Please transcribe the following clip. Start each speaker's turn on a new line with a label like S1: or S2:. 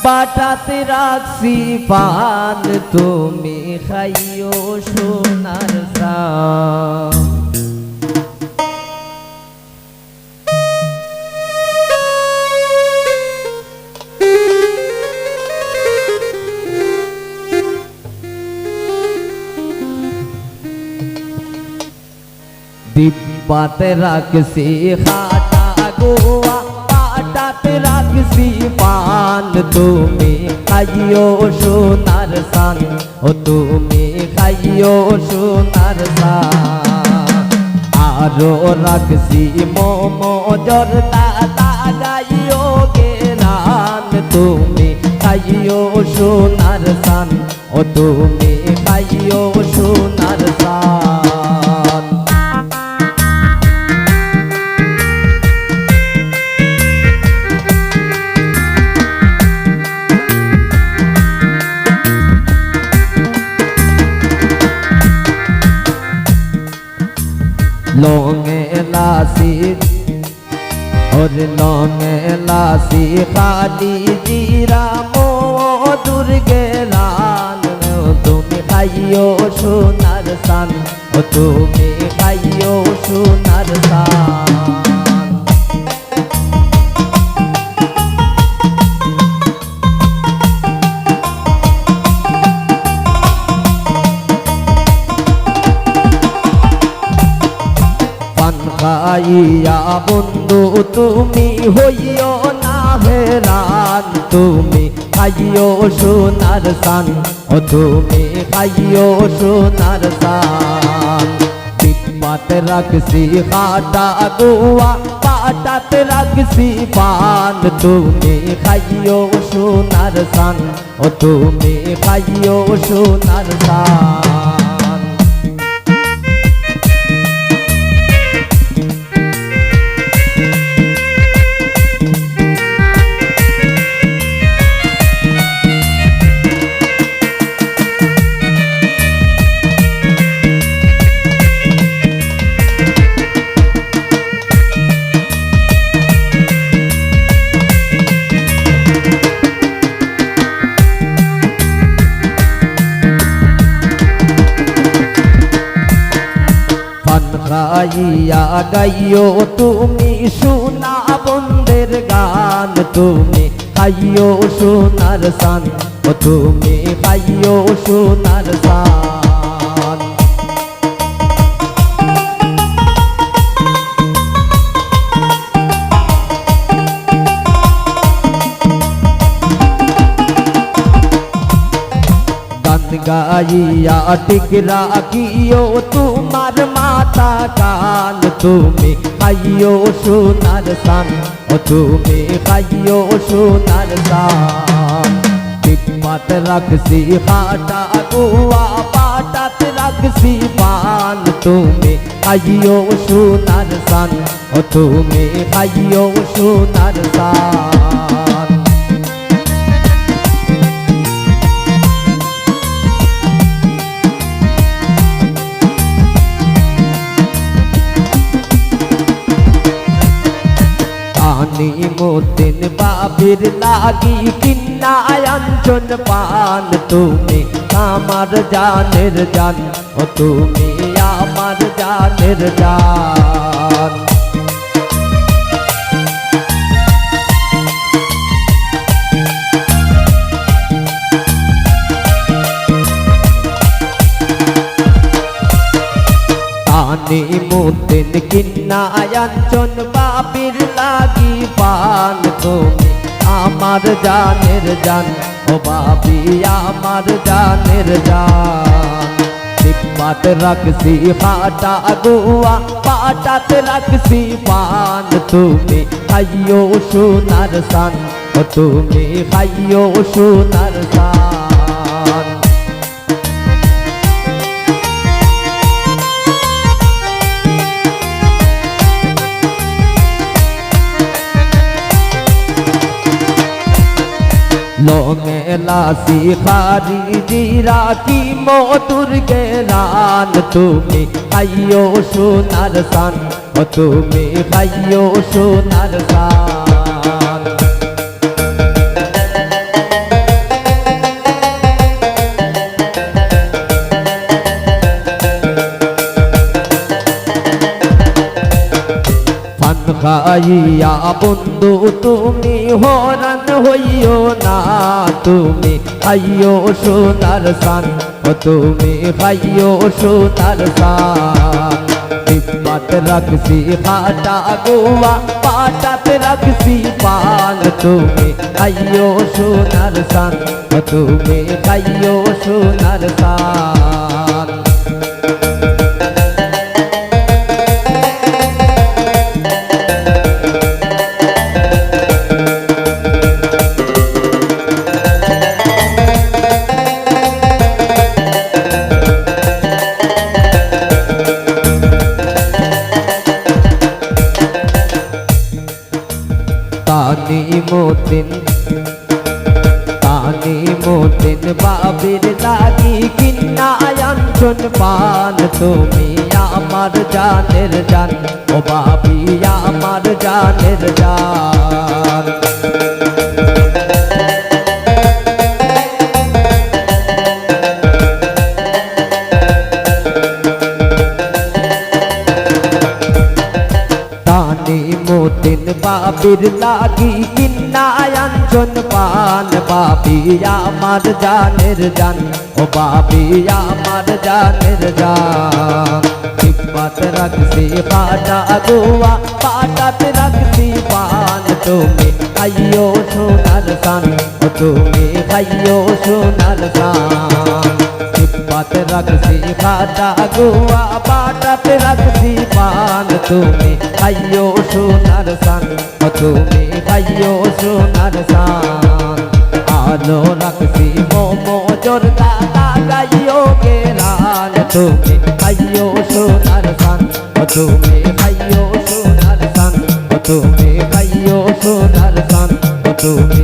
S1: বাটাতে রাখছি পান তুমি খাইও সোনার চাঁদ। ডিব্বাতে রাখছি খাটা গোয়া বাটাতে রাখছি পান তুমি খাইও সোনার চান ও তুমি খাইও সোনার চান। আরো রাখছি মোমো জর্দা লাগাইও গেরান তুমি খাইও সোনার চান ও তুমি খাইও সোনার চান। লঙে লাসি ওর লঙে লাসি খালি জিরা মধুর গেলান তুমি খাইও সোনার চান ও তুমি খাইও সোনার চান। খাইয়া বন্ধু তুমি হইও না হেরান তুমি খাইও সোনার চান ও তুমি খাইও সোনার চান। ডিব্বাতে রাখছি খাটা গোয়া বাটাতে রাখছি পান তুমি খাইও সোনার চান ও তুমি খাইও সোনার চান। গাইয়া গাইও তুমি সোনা বন্দের গান তুমি খাইও সোনার চান ও তুমি খাইও সোনার চান। গাইয়া টিকরা কিও তোমার মাথা কান তুমি খাইও সোনার চান ও তুমি খাইও সোনার চান। ডিব্বাতে রাখছি খাটা গোয়া বাটাতে রাখছি পান তুমি খাইও সোনার চান ও তুমি খাইও সোনার চান। নিমুদ্দিন বাবির লাগি কিন্না আঞ্চন পান তুমি আমার জানের জান ও তুমি আমার জানের জান। নিমুদ্দিন কিন্না আঞ্চন বাবির লাগি পান তুমি আমার জানের জান ও বাবি আমার জানের জান। ডিব্বাতে রাখছি খাটা গোয়া বাটাতে রাখছি পান তুমি খাইও সোনার চান ও তুমি খাইও সোনার চান। লঙে লাসি খারি জিরা কি মধুর গেরান তুমি খাইও সোনার চান ও তুমি খাইও সোনার চান। খাইয়া বন্ধু তুমি হরান হইও না, তুমি খাইও সোনার সান, ও তুমি খাইও সোনার সান। টিপাত রাখছি খাটা গোয়া, পাটাত রাখছি পান, তুমি খাইও সোনার সান, ও তুমি খাইও সোনার সান। তানি মতিন বাবির লাগি কিন্নায়ঞ্জন পান, তুমি আমার জানের জান, ও বাবি আমার জানের জান। তানি মতিন বাবির লাগি কিন্নায়ঞ্জন পান, বাবি আমার জানের জান, ও বাবি আমার জানের জান। টিপাত রাখছি পাটা গোয়া, পাটাত রাখছি পান, তুমি খাইও সোনার সান, ও তুমি খাইও সোনার সান। টিপাত রাখছি পাটা গোয়া, পাটাত রাখছি পান, তুমি খাইও সোনার সান, ও তুমি খাইও সোনার সান। আলো রাখছি মোমো জোরদা লাগাইও গেরান, তুমি খাইও সোনার সান, ও তুমি খাইও সোনার সান, ও তুমি খাইও সোনার সান, ও তুমি